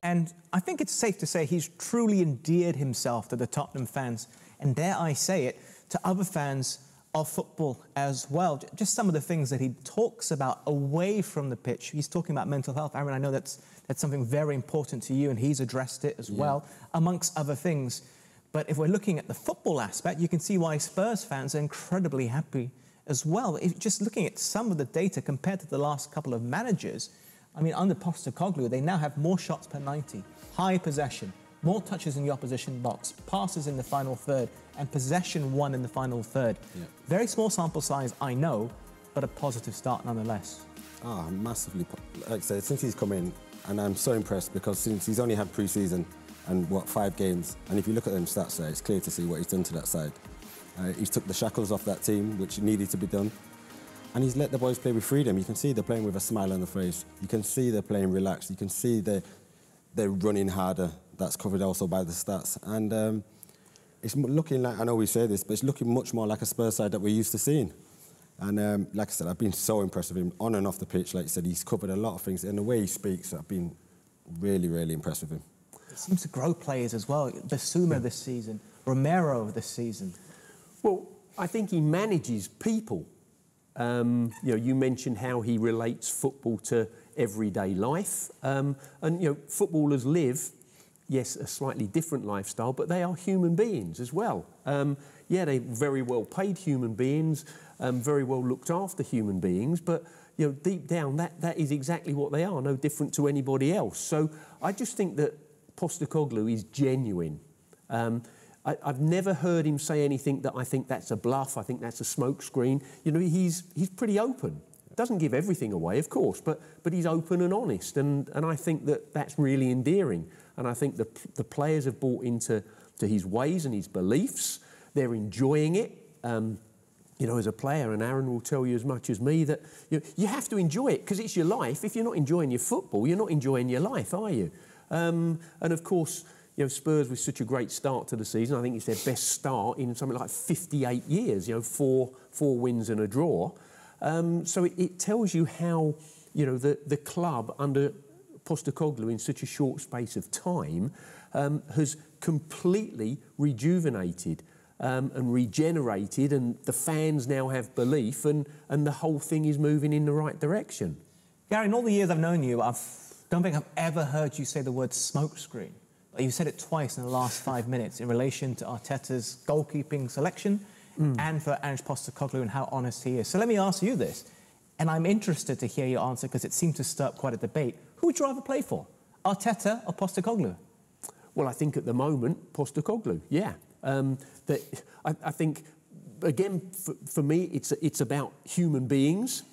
And I think it's safe to say he's truly endeared himself to the Tottenham fans, and dare I say it, to other fans of football as well. Just some of the things that he talks about away from the pitch. He's talking about mental health. Aaron, I know that's something very important to you, and he's addressed it as well, amongst other things. But if we're looking at the football aspect, you can see why Spurs fans are incredibly happy as well. Just looking at some of the data compared to the last couple of managers, I mean, under Postecoglou, they now have more shots per 90, high possession, more touches in the opposition box, passes in the final third, and possession won in the final third. Yeah. Very small sample size, I know, but a positive start nonetheless. Ah, massively. Like I said, since he's come in, and I'm so impressed because since he's only had pre-season and, 5 games, and if you look at them stats there, it's clear to see what he's done to that side. He's took the shackles off that team, which needed to be done. And he's let the boys play with freedom. You can see they're playing with a smile on their face. You can see they're playing relaxed. You can see they're running harder. That's covered also by the stats. And it's looking like, I know we say this, but it's looking much more like a Spurs side that we're used to seeing. And like I said, I've been so impressed with him on and off the pitch. Like you said, he's covered a lot of things. And the way he speaks, I've been really, really impressed with him. He seems to grow players as well. Basuma this season, Romero this season. Well, I think he manages people. You know, you mentioned how he relates football to everyday life. And, you know, footballers live, yes, a slightly different lifestyle, but they are human beings as well. Yeah, they're very well paid human beings, very well looked after human beings, but, you know, deep down, that is exactly what they are, no different to anybody else. So I just think that Postecoglou is genuine. I've never heard him say anything that I think that's a bluff, I think that's a smokescreen. You know, he's pretty open. Doesn't give everything away, of course, but he's open and honest, and I think that's really endearing. And I think the players have bought into his ways and his beliefs. They're enjoying it. You know, as a player, and Aaron will tell you as much as me, that you have to enjoy it because it's your life. If you're not enjoying your football, you're not enjoying your life, are you? And of course, you know, Spurs with such a great start to the season. I think it's their best start in something like 58 years. You know, four wins and a draw. So it tells you how, you know, the club under Postecoglou in such a short space of time has completely rejuvenated and regenerated, and the fans now have belief, and the whole thing is moving in the right direction. Gary, in all the years I've known you, I don't think I've ever heard you say the word smokescreen. You said it twice in the last 5 minutes in relation to Arteta's goalkeeping selection and for Ange Postecoglou and how honest he is. So let me ask you this, and I'm interested to hear your answer because it seemed to stir up quite a debate. Who would you rather play for, Arteta or Postecoglou? Well, I think at the moment, Postecoglou, yeah. I think, again, for me, it's about human beings.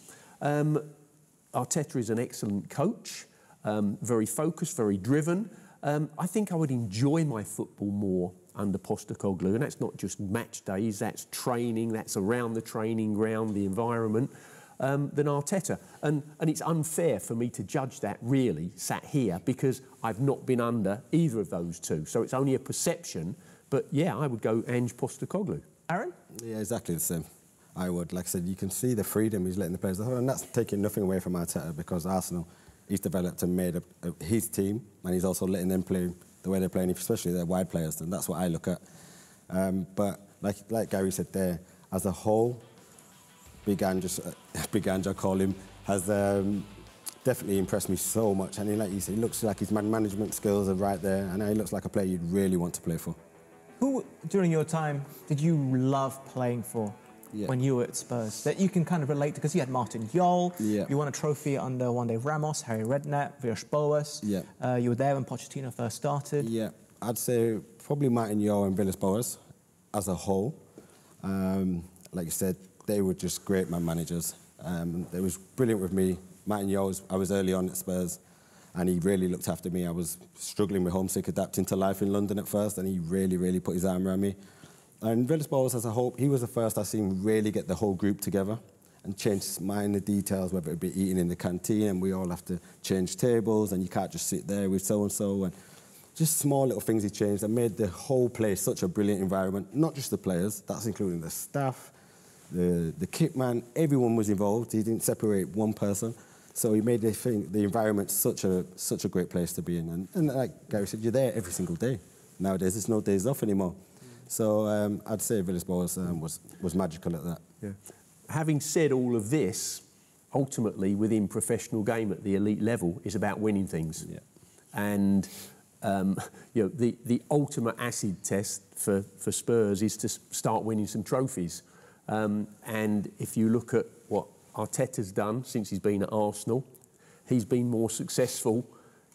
Arteta is an excellent coach, very focused, very driven. I think I would enjoy my football more under Postecoglou, and that's not just match days, that's training, that's around the training ground, the environment, than Arteta. And it's unfair for me to judge that, really, sat here, because I've not been under either of those two. So it's only a perception, but yeah, I would go Ange Postecoglou. Aaron? Yeah, exactly the same. I would. Like I said, you can see the freedom he's letting the players have, and that's taking nothing away from Arteta, because Arsenal, he's developed and made his team, and he's also letting them play the way they're playing, especially their wide players, and that's what I look at. But like Gary said there, as a whole, Big Ange, I call him, has definitely impressed me so much. And like you said, he looks like his man management skills are right there, and he looks like a player you'd really want to play for. Who, during your time, did you love playing for when you were at Spurs? That you can kind of relate to, because you had Martin Jol, you won a trophy under Juan de Ramos, Harry Redknapp, Villas-Boas. You were there when Pochettino first started. Yeah, I'd say probably Martin Jol and Villas-Boas as a whole. Like you said, they were just great man managers. They was brilliant with me. Martin Jol, I was early on at Spurs, and he really looked after me. I was struggling with homesick, adapting to life in London at first, and he really put his arm around me. And Villas-Boas as a whole, he was the first I seen really get the whole group together and change minor details, whether it be eating in the canteen and we all have to change tables and you can't just sit there with so-and-so, and just small little things he changed that made the whole place such a brilliant environment. Not just the players, that's including the staff, the kit man, everyone was involved. He didn't separate one person. So he made the environment such a great place to be in. And like Gary said, you're there every single day. Nowadays, there's no days off anymore. So I'd say Villas-Boas was magical at that. Yeah. Having said all of this, ultimately, within professional game at the elite level, is about winning things. Yeah. And the ultimate acid test for Spurs is to start winning some trophies. And if you look at what Arteta's done since he's been at Arsenal, he's been more successful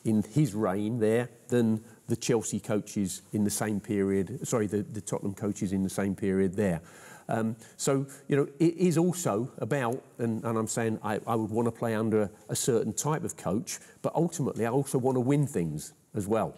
in his reign there than the Chelsea coaches in the same period, the Tottenham coaches in the same period there. So, it is also about, and I'm saying I would want to play under a certain type of coach, but ultimately I also want to win things as well.